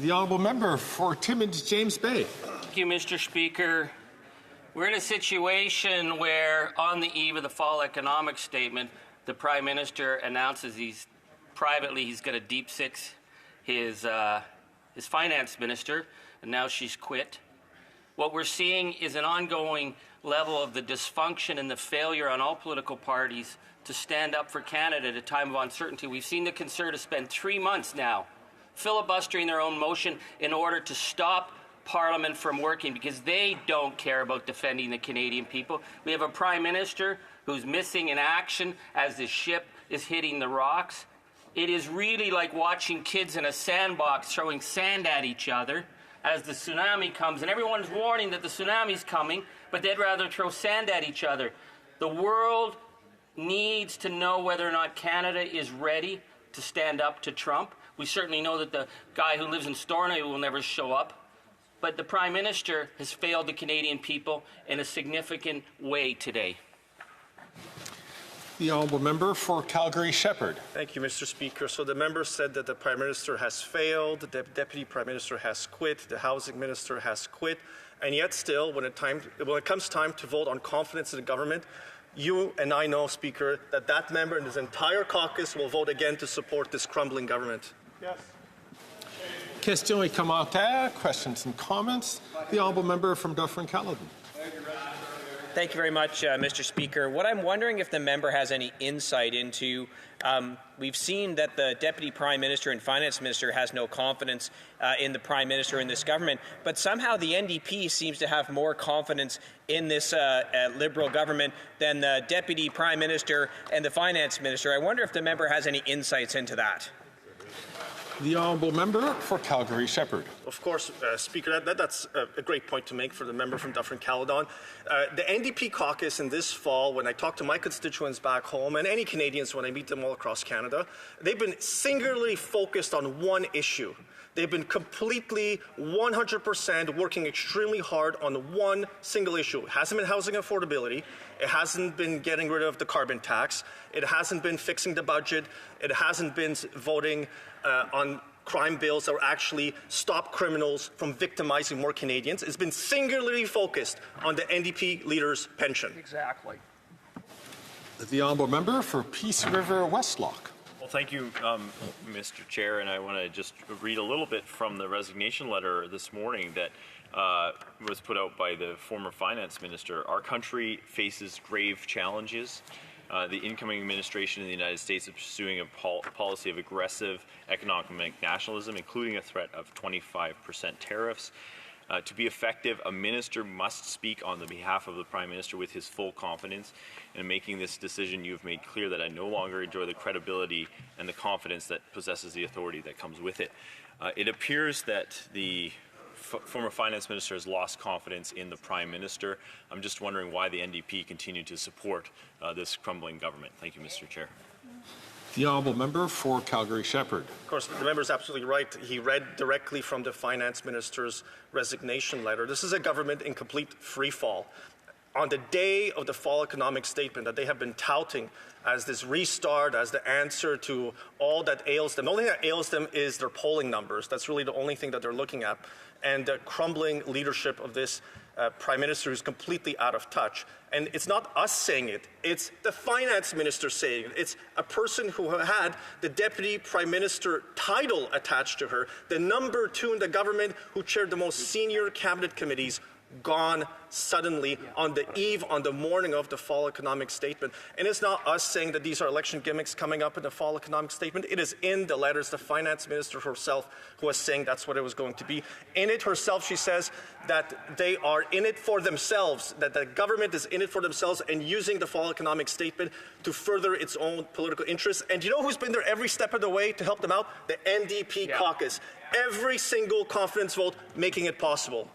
The honourable member for Timmins, James Bay. Thank you, Mr. Speaker. We're in a situation where, on the eve of the fall economic statement, the Prime Minister announces he's going to deep six his finance minister, and now she's quit. What we're seeing is an ongoing level of the dysfunction and the failure on all political parties to stand up for Canada at a time of uncertainty. We've seen the Conservatives spend 3 months now filibustering their own motion in order to stop Parliament from working because they don't care about defending the Canadian people. We have a Prime Minister who's missing in action as the ship is hitting the rocks. It is really like watching kids in a sandbox throwing sand at each other as the tsunami comes, and everyone's warning that the tsunami's coming, but they'd rather throw sand at each other. The world needs to know whether or not Canada is ready to stand up to Trump. We certainly know that the guy who lives in Stornoway will never show up. But the Prime Minister has failed the Canadian people in a significant way today. The honourable member for Calgary Shepherd. Thank you, Mr. Speaker. So the member said that the Prime Minister has failed, the Deputy Prime Minister has quit, the Housing Minister has quit, and yet still, when it comes time to vote on confidence in the government, you and I know, Speaker, that member and his entire caucus will vote again to support this crumbling government. Yes. Question commentaire, questions and comments. The honourable member from Dufferin-Caledon. Thank you very much, Mr. Speaker. What I'm wondering if the member has any insight into, we've seen that the Deputy Prime Minister and Finance Minister has no confidence in the Prime Minister in this government, but somehow the NDP seems to have more confidence in this Liberal government than the Deputy Prime Minister and the Finance Minister. I wonder if the member has any insights into that. The honourable member for Calgary Shepherd. Of course, Speaker, that's a great point to make for the member from Dufferin-Caledon. The NDP caucus in this fall, when I talk to my constituents back home and any Canadians when I meet them all across Canada, they've been singularly focused on one issue. They've been completely 100% working extremely hard on one single issue. It hasn't been housing affordability. It hasn't been getting rid of the carbon tax. It hasn't been fixing the budget. It hasn't been voting on crime bills that will actually stop criminals from victimizing more Canadians. It's been singularly focused on the NDP leader's pension. Exactly. The honourable member for Peace River Westlock. Well, thank you, Mr. Chair, and I want to just read a little bit from the resignation letter this morning that was put out by the former finance minister. Our country faces grave challenges. The incoming administration in the United States is pursuing a policy of aggressive economic nationalism, including a threat of 25% tariffs. To be effective, a minister must speak on the behalf of the Prime Minister with his full confidence. In making this decision, you have made clear that I no longer enjoy the credibility and the confidence that possesses the authority that comes with it. It appears that the former finance minister has lost confidence in the Prime Minister. I'm just wondering why the NDP continue to support this crumbling government. Thank you, Mr. Chair. The honourable member for Calgary Shepherd. Of course, the member is absolutely right. He read directly from the finance minister's resignation letter. This is a government in complete free fall. On the day of the fall economic statement that they have been touting as this restart, as the answer to all that ails them. The only thing that ails them is their polling numbers. That's really the only thing that they're looking at. And the crumbling leadership of this Prime Minister who's completely out of touch. And it's not us saying it, it's the finance minister saying it. It's a person who had the Deputy Prime Minister title attached to her, the number 2 in the government who chaired the most senior cabinet committees, gone suddenly on the morning of the fall economic statement. And it's not us saying that these are election gimmicks coming up in the fall economic statement. It is in the letters, the finance minister herself who was saying that's what it was going to be. In it herself, she says that they are in it for themselves, that the government is in it for themselves and using the fall economic statement to further its own political interests. And you know who's been there every step of the way to help them out? The NDP caucus. Every single confidence vote making it possible.